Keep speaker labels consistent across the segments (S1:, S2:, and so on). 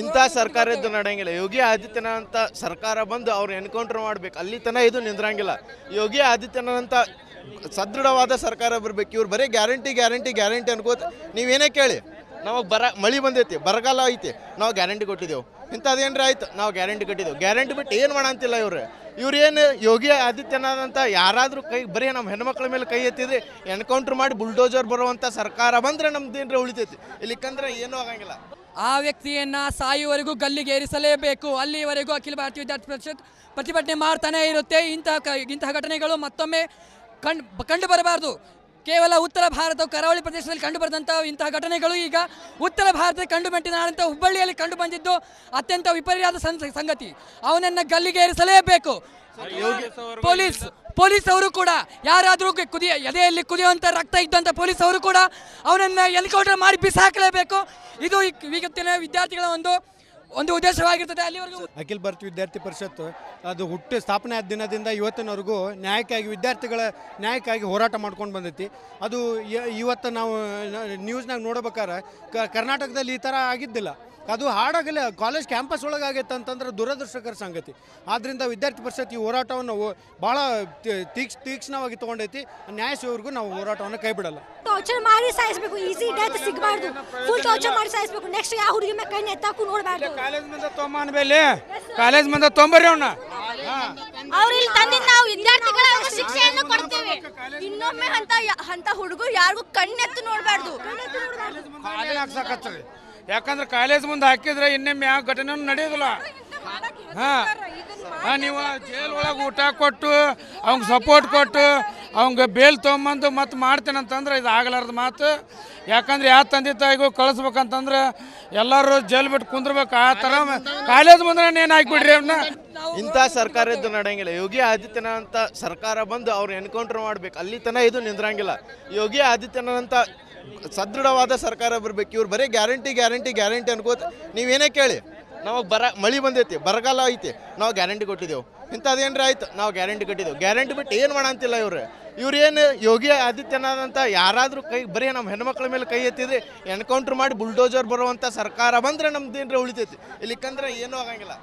S1: ಇಂಥ ಸರ್ಕಾರ ಇದ್ದು ನಡೆಯಂಗಿಲ್ಲ. ಯೋಗಿ ಆದಿತ್ಯನಾಥ್ ಅಂತ ಸರ್ಕಾರ ಬಂದು ಅವ್ರು ಎನ್ಕೌಂಟರ್ ಮಾಡ್ಬೇಕು, ಅಲ್ಲಿ ತನಕ ಇದು ನಿಂದ್ರಂಗಿಲ್ಲ. ಯೋಗಿ ಆದಿತ್ಯನಾಥ್ ಅಂತ ಸದೃಢವಾದ ಸರ್ಕಾರ ಬರಬೇಕು. ಇವ್ರು ಬರೀ ಗ್ಯಾರಂಟಿ ಗ್ಯಾರಂಟಿ ಗ್ಯಾರಂಟಿ ಅನ್ಕೋತ ನೀವೇನೇ ಕೇಳಿ, ನಮಗೆ ಮಳೆ ಬಂದೈತಿ, ಬರಗಾಲ ಐತಿ, ನಾವು ಗ್ಯಾರಂಟಿ ಕೊಟ್ಟಿದ್ದೆವು, ಇಂಥದ್ದೇನ್ರಿ ಆಯ್ತು ನಾವು ಗ್ಯಾರಂಟಿ ಕೊಟ್ಟಿದ್ದೆವು. ಗ್ಯಾರಂಟಿ ಬಿಟ್ಟು ಏನು ಮಾಡಂತಿಲ್ಲ ಇವ್ರು ಏನು ಯೋಗಿ ಆದಿತ್ಯನಾಥ್ ಅಂತ ಯಾರಾದರೂ ಬರೀ ನಮ್ಮ ಹೆಣ್ಮಕ್ಳ ಮೇಲೆ ಕೈ ಎತ್ತಿದ್ರೆ ಎನ್ಕೌಂಟರ್ ಮಾಡಿ ಬುಲ್ಡೋಜರ್ ಬರುವಂಥ ಸರ್ಕಾರ ಬಂದರೆ ನಮ್ದೇನ್ರಿ ಉಳಿತೈತಿ, ಇಲ್ಲಿಕಂದ್ರೆ ಏನೂ ಆಗಂಗಿಲ್ಲ.
S2: ಆ ವ್ಯಕ್ತಿಯನ್ನ ಸಾಯುವವರೆಗೂ ಗಲ್ಲಿಗೇರಿಸಲೇಬೇಕು. ಅಲ್ಲಿವರೆಗೂ ಅಖಿಲ ಭಾರತೀಯ ವಿದ್ಯಾರ್ಥಿ ಪರಿಷತ್ ಪ್ರತಿಭಟನೆ ಮಾಡ್ತಾನೆ ಇರುತ್ತೆ. ಇಂತಹ ಘಟನೆಗಳು ಮತ್ತೊಮ್ಮೆ ಕಂಡು ಬರಬಾರ್ದು. ಕೇವಲ ಉತ್ತರ ಭಾರತ ಕರಾವಳಿ ಪ್ರದೇಶದಲ್ಲಿ ಕಂಡು ಬರೆದಂಥ ಇಂತಹ ಘಟನೆಗಳು ಈಗ ಉತ್ತರ ಭಾರತದಲ್ಲಿ ಕಂಡು ಬಂದಿದ್ದಾನಂತ ಹುಬ್ಬಳ್ಳಿಯಲ್ಲಿ ಕಂಡು ಬಂದಿದ್ದು ಅತ್ಯಂತ ವಿಪರ್ಯಾದ ಸಂಗತಿ. ಅವನನ್ನು ಗಲ್ಲಿಗೇರಿಸಲೇಬೇಕು. ಪೊಲೀಸ್ ಅವರು ಕೂಡ ಯಾರಾದರೂ ಎದೆಯಲ್ಲಿ ಕುದಿಯುವಂಥ ರಕ್ತ ಇದ್ದಂಥ ಪೊಲೀಸ್ ಅವರು ಕೂಡ ಅವನನ್ನು ಎನ್ಕೌಂಟರ್ ಮಾಡಿ ಬಿಸಾಕಲೇಬೇಕು. ಇದು ಇವತ್ತಿನ ವಿದ್ಯಾರ್ಥಿಗಳ ಒಂದು ಉದ್ದೇಶವಾಗಿರ್ತದೆ. ಅಲ್ಲಿವರೆಗೂ
S3: ಅಖಿಲ ಭಾರತೀಯ ವಿದ್ಯಾರ್ಥಿ ಪರಿಷತ್ತು ಅದು ಹುಟ್ಟು ಸ್ಥಾಪನೆ ಆದ ದಿನದಿಂದ ಇವತ್ತಿನವರೆಗೂ ನ್ಯಾಯಕ್ಕಾಗಿ ವಿದ್ಯಾರ್ಥಿಗಳ ನ್ಯಾಯಕ್ಕಾಗಿ ಹೋರಾಟ ಮಾಡ್ಕೊಂಡು ಬಂದೈತಿ. ಅದು ಇವತ್ತು ನಾವು ನ್ಯೂಸ್ನಾಗ ನೋಡ್ಬೇಕಾದ್ರೆ ಕರ್ನಾಟಕದಲ್ಲಿ ಈ ಥರ ಆಗಿದ್ದಿಲ್ಲ. ಅದು ಹಾಡಾಗಲೇ ಕಾಲೇಜ್ ಕ್ಯಾಂಪಸ್ ಒಳಗಾಗೈತೆ ಅಂತಂದ್ರೆ ದುರದೃಷ್ಟಕರ ಸಂಗತಿ. ಆದ್ದರಿಂದ ವಿದ್ಯಾರ್ಥಿ ಪರಿಷತ್ ಈ ಹೋರಾಟವನ್ನು ಭಾಳ ತೀಕ್ಷ್ಣವಾಗಿ ತೊಗೊಂಡೈತಿ. ನ್ಯಾಯ ಸಿಗೋವರೆಗೂ ನಾವು ಹೋರಾಟವನ್ನು ಕೈ ಬಿಡಲ್ಲ.
S4: ಟಾರ್ಚರ್ ಮಾಡಿ ಸಾಯಿಸಬೇಕು, ಈಸಿ ಡೆತ್ ಸಿಗಬಾರ್ದು, ಫುಲ್ ಟಾರ್ಚರ್ ಮಾಡಿ ಸಾಯಿಸಬೇಕು. ನೆಕ್ಸ್ಟ್ ಯಾವ ಹುಡುಗಿ ಮೇಲೆ ಕೈ ಎತ್ತಾಕು ನೋಡಬಾರ್ದು.
S5: ಕಾಲೇಜ್ ಮಂದ ತೊಂಬನ ಬೇಲೆ ಕಾಲೇಜ್ ಮಂದ ತೊಂಬರ್ರಿ ಅವನ್ನ
S4: ಅವ್ರು ಇಲ್ಲಿ ತಂದಿದ್ದು ನಾವು ವಿದ್ಯಾರ್ಥಿಗಳ ಶಿಕ್ಷೆಯನ್ನು ಕೊಡ್ತೇವೆ. ಇನ್ನೊಮ್ಮೆ ಅಂತ ಹುಡುಗರು ಯಾರಿಗೂ ಕಣ್ಣೆತ್ತು ನೋಡಬಾರ್ದು.
S5: ಯಾಕಂದ್ರೆ ಕಾಲೇಜ್ ಮುಂದೆ ಹಾಕಿದ್ರೆ ಇನ್ನೊಮ್ಮೆ ಯಾವ ಘಟನೆ ನಡೆಯೋದಿಲ್ಲ. ನೀವು ಜೈಲ್ ಒಳಗೆ ಊಟ ಕೊಟ್ಟು ಅವ್ಗೆ ಸಪೋರ್ಟ್ ಕೊಟ್ಟು ಅವ್ಗೆ ಬೇಲ್ ತೊಗೊಂಬಂದು ಮತ್ತೆ ಮಾಡ್ತೇನಂತಂದ್ರೆ ಇದು ಆಗಲಾರ್ದ ಮಾತು. ಯಾಕಂದ್ರೆ ಯಾವ ತಂದೆ ತಾಯಿಗೂ ಕಳಿಸ್ಬೇಕಂತಂದ್ರೆ ಎಲ್ಲರೂ ಜೈಲ್ ಬಿಟ್ಟು ಕುಂದ್ರಬೇಕು. ಆ ಥರ ಕಾಲೇಜ್ ಮುಂದೆ ಏನು ಹಾಕ್ಬಿಡ್ರಿ ಅವನ್ನ.
S1: ಇಂಥ ಸರ್ಕಾರ ಇದ್ದು ನಡೆಯಂಗಿಲ್ಲ. ಯೋಗಿ ಆದಿತ್ಯನಾಥ್ ಅಂತ ಸರ್ಕಾರ ಬಂದು ಅವ್ರು ಎನ್ಕೌಂಟರ್ ಮಾಡ್ಬೇಕು, ಅಲ್ಲಿ ತನಕ ಇದು ನಿಂದ್ರಂಗಿಲ್ಲ. ಯೋಗಿ ಆದಿತ್ಯನಾಥ್ ಅಂತ ಸದೃಢವಾದ ಸರ್ಕಾರ ಬರಬೇಕು. ಇವ್ರು ಬರೀ ಗ್ಯಾರಂಟಿ ಗ್ಯಾರಂಟಿ ಗ್ಯಾರಂಟಿ ಅನ್ಕೋತ ನೀವೇನೇ ಕೇಳಿ, ನಮಗೆ ಮಳೆ ಬಂದೈತಿ, ಬರಗಾಲ ಐತಿ, ನಾವು ಗ್ಯಾರಂಟಿ ಕೊಟ್ಟಿದ್ದೆವು, ಇಂಥದ್ದೇನ್ರಿ ಆಯ್ತು ನಾವು ಗ್ಯಾರಂಟಿ ಕೊಟ್ಟಿದ್ದೆವು. ಗ್ಯಾರಂಟಿ ಬಿಟ್ಟು ಏನು ಮಾಡಂತಿಲ್ಲ ಇವ್ರು ಏನು ಯೋಗಿ ಆದಿತ್ಯನಾಥ್ ಅಂತ ಯಾರಾದರೂ ಬರೀ ನಮ್ಮ ಹೆಣ್ಮಕ್ಳ ಮೇಲೆ ಕೈ ಎತ್ತಿದ್ರೆ ಎನ್ಕೌಂಟರ್ ಮಾಡಿ ಬುಲ್ಡೋಜರ್ ಬರುವಂಥ ಸರ್ಕಾರ ಬಂದರೆ ನಮ್ದೇನ್ರಿ ಉಳಿತೈತಿ, ಇಲ್ಲಿಕಂದ್ರೆ ಏನೂ ಆಗಂಗಿಲ್ಲ.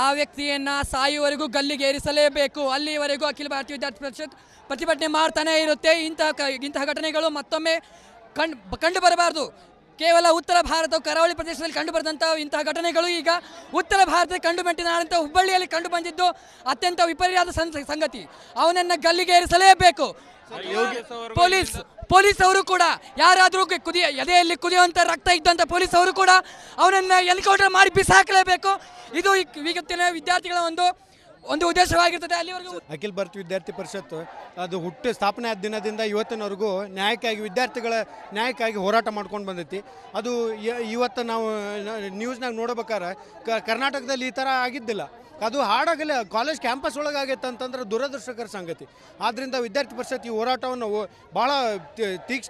S2: ಆ ವ್ಯಕ್ತಿಯನ್ನ ಸಾಯುವವರೆಗೂ ಗಲ್ಲಿಗೇರಿಸಲೇಬೇಕು. ಅಲ್ಲಿವರೆಗೂ ಅಖಿಲ ಭಾರತೀಯ ವಿದ್ಯಾರ್ಥಿ ಪರಿಷತ್ ಪ್ರತಿಭಟನೆ ಮಾಡ್ತಾನೆ ಇರುತ್ತೆ. ಇಂತಹ ಘಟನೆಗಳು ಮತ್ತೊಮ್ಮೆ ಕಂಡು ಬರಬಾರ್ದು. ಕೇವಲ ಉತ್ತರ ಭಾರತ ಕರಾವಳಿ ಪ್ರದೇಶದಲ್ಲಿ ಕಂಡು ಬರೆದಂಥ ಇಂತಹ ಘಟನೆಗಳು ಈಗ ಉತ್ತರ ಭಾರತದಲ್ಲಿ ಕಂಡು ಬಂದಿದ್ದಾನಂತ ಹುಬ್ಬಳ್ಳಿಯಲ್ಲಿ ಕಂಡು ಬಂದಿದ್ದು ಅತ್ಯಂತ ವಿಪರ್ಯಾದ ಸಂಗತಿ. ಅವನನ್ನು ಗಲ್ಲಿಗೇರಿಸಲೇಬೇಕು. ಪೊಲೀಸ್ ಅವರು ಕೂಡ ಯಾರಾದರೂ ಎದೆಯಲ್ಲಿ ಕುದಿಯುವಂಥ ರಕ್ತ ಇದ್ದಂಥ ಪೊಲೀಸ್ ಅವರು ಕೂಡ ಅವನನ್ನು ಎನ್ಕೌಂಟರ್ ಮಾಡಿ ಬಿಸಾಕಲೇಬೇಕು. ಇದು ಇವತ್ತಿನ ವಿದ್ಯಾರ್ಥಿಗಳ ಒಂದು ಉದ್ದೇಶವಾಗಿರ್ತದೆ. ಅಲ್ಲಿವರೆಗೂ
S3: ಅಖಿಲ ಭಾರತೀಯ ವಿದ್ಯಾರ್ಥಿ ಪರಿಷತ್ತು ಅದು ಹುಟ್ಟು ಸ್ಥಾಪನೆ ಆದ ದಿನದಿಂದ ಇವತ್ತಿನವರೆಗೂ ನ್ಯಾಯಕ್ಕಾಗಿ ವಿದ್ಯಾರ್ಥಿಗಳ ನ್ಯಾಯಕ್ಕಾಗಿ ಹೋರಾಟ ಮಾಡ್ಕೊಂಡು ಬಂದೈತಿ. ಅದು ಇವತ್ತು ನಾವು ನ್ಯೂಸ್ನಾಗ ನೋಡ್ಬೇಕಾದ್ರೆ ಕರ್ನಾಟಕದಲ್ಲಿ ಈ ಥರ ಆಗಿದ್ದಿಲ್ಲ. ಅದು ಹಾಡಾಗಲೇ ಕಾಲೇಜ್ ಕ್ಯಾಂಪಸ್ ಒಳಗಾಗೈತೆ ಅಂತಂದ್ರೆ ದುರದೃಷ್ಟಕರ ಸಂಗತಿ. ಆದ್ದರಿಂದ ವಿದ್ಯಾರ್ಥಿ ಪರಿಷತ್ ಈ ಹೋರಾಟವನ್ನು ಭಾಳ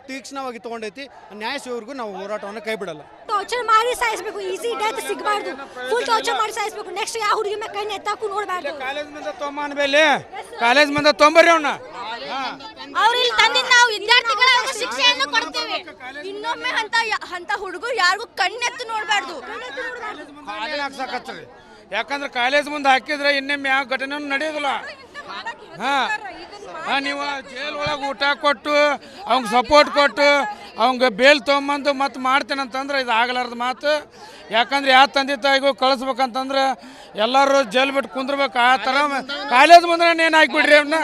S3: ತೀಕ್ಷ್ಣವಾಗಿ ತೊಗೊಂಡೈತಿ. ನ್ಯಾಯ ಸಿಗೋವರೆಗೂ ನಾವು ಹೋರಾಟವನ್ನು ಕೈ ಬಿಡಲ್ಲ.
S4: ಟಾರ್ಚರ್ ಮಾಡಿ ಸಾಯಿಸಬೇಕು, ಈಸಿ ಡೆತ್ ಸಿಗಬಾರ್ದು, ಫುಲ್ ಟಾರ್ಚರ್ ಮಾಡಿ ಸಾಯಿಸಬೇಕು. ನೆಕ್ಸ್ಟ್ ಯಾವ ಹುಡುಗಿ ಮೇಲೆ ಕೈ ಎತ್ತಾಕು ನೋಡಬಾರ್ದು.
S5: ಕಾಲೇಜ್ ಮಂದ ತೊಂಬನ ಬೇಲೆ ಕಾಲೇಜ್ ಮಂದ ತೊಂಬರ್ರಿ ಅವನ್ನ
S4: ಅವ್ರು ಇಲ್ಲಿ ತಂದಿದ್ದು ನಾವು ವಿದ್ಯಾರ್ಥಿಗಳ ಶಿಕ್ಷೆಯನ್ನು ಕೊಡ್ತೇವೆ. ಇನ್ನೊಮ್ಮೆ ಅಂತ ಹುಡುಗರು ಯಾರಿಗೂ ಕಣ್ಣೆತ್ತು ನೋಡಬಾರ್ದು.
S5: ಯಾಕಂದ್ರೆ ಕಾಲೇಜ್ ಮುಂದೆ ಹಾಕಿದ್ರೆ ಇನ್ನೊಮ್ಮೆ ಯಾವ ಘಟನೆ ನಡೆಯೋದಿಲ್ಲ. ನೀವು ಜೈಲ್ ಒಳಗೆ ಊಟ ಕೊಟ್ಟು ಅವ್ಗೆ ಸಪೋರ್ಟ್ ಕೊಟ್ಟು ಅವ್ಗೆ ಬೇಲ್ ತೊಗೊಂಬಂದು ಮತ್ತೆ ಮಾಡ್ತೇನಂತಂದ್ರೆ ಇದು ಆಗಲಾರ್ದ ಮಾತು. ಯಾಕಂದ್ರೆ ಯಾವ ತಂದೆ ತಾಯಿಗೂ ಕಳಿಸ್ಬೇಕಂತಂದ್ರೆ ಎಲ್ಲರೂ ಜೈಲ್ ಬಿಟ್ಟು ಕುಂದ್ರಬೇಕು. ಆ ಥರ ಕಾಲೇಜ್ ಮುಂದೆ ಏನು ಹಾಕ್ಬಿಡ್ರಿ ಅವನ್ನ.